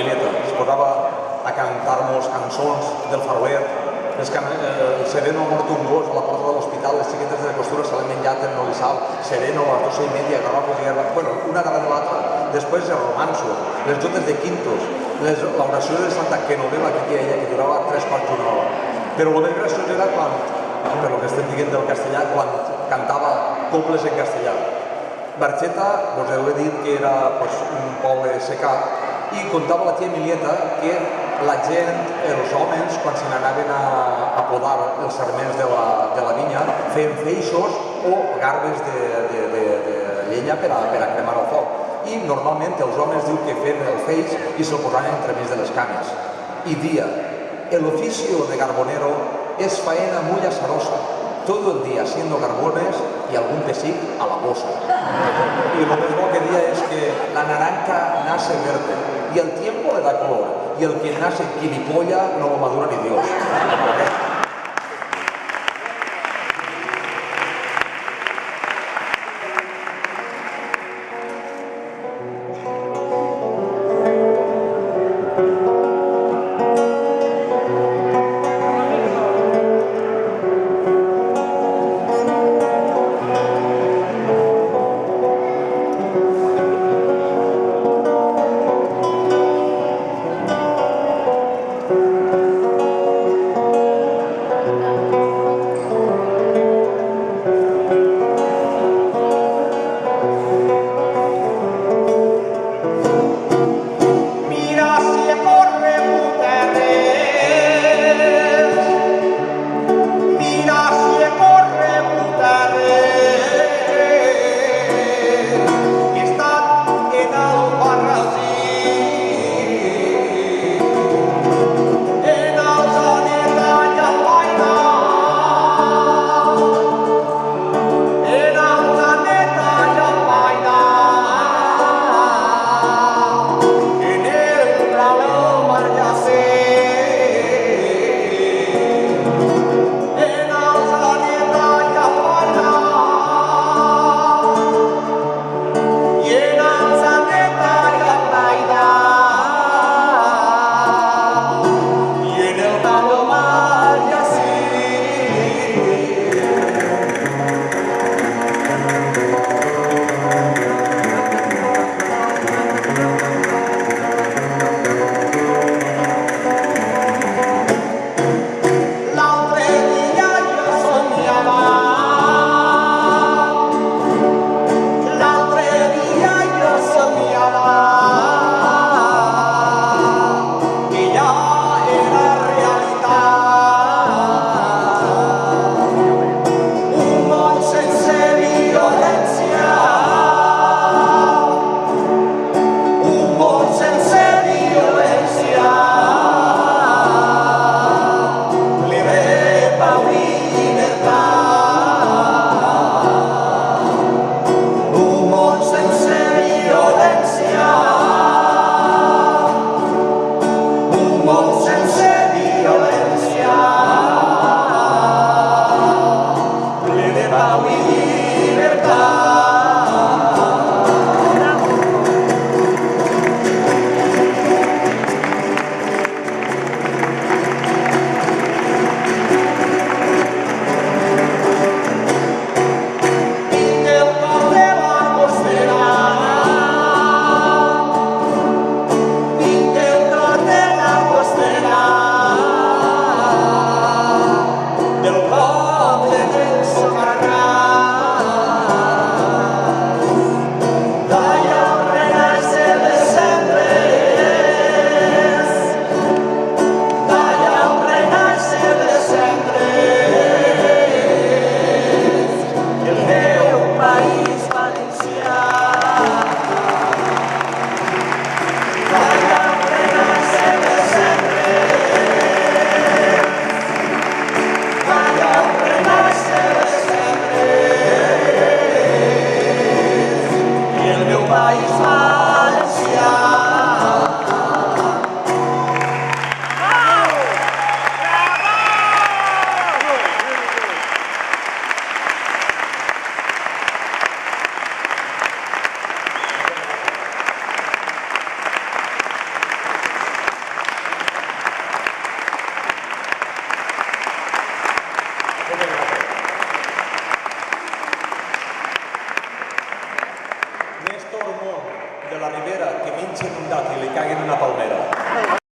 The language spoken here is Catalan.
Emilieta. Es posava a cantar-nos cançons del Faroer, el sereno ha mort un gos a la porta de l'hospital, les xiquetes de costura se l'han menjat en Nolisal, sereno a les 12:30, garrafes i garrafes, bueno, una darrere l'altra. Després els romanços, les jotes de quintos, l'oració de Santa Genoveva que ella, que durava 3 quarts d'una hora. Però el més graciós era quan, per el que estem dient del castellà, quan cantava cobles en castellà. Barxeta, us he dit que era un poble secat, i contava la tia Emilieta que la gent, els homes, quan se n'anaven a podar els sarments de la vinya, feien feixos o garbes de llenya per a cremar al foc. I normalment els homes diu que feien el feix i se'l posaven entremig de les cames. I dia, el oficio de carbonero es faena muy azarosa, todo el día haciendo carbones y algún pesic a la bosa. Y lo mismo que día es que la naranja nace verde y el tiempo le da color. Y el que nace gilipollas no lo madura ni Dios. Mira si corre la Ribera que mengen un dàtil i li caguen una palmera.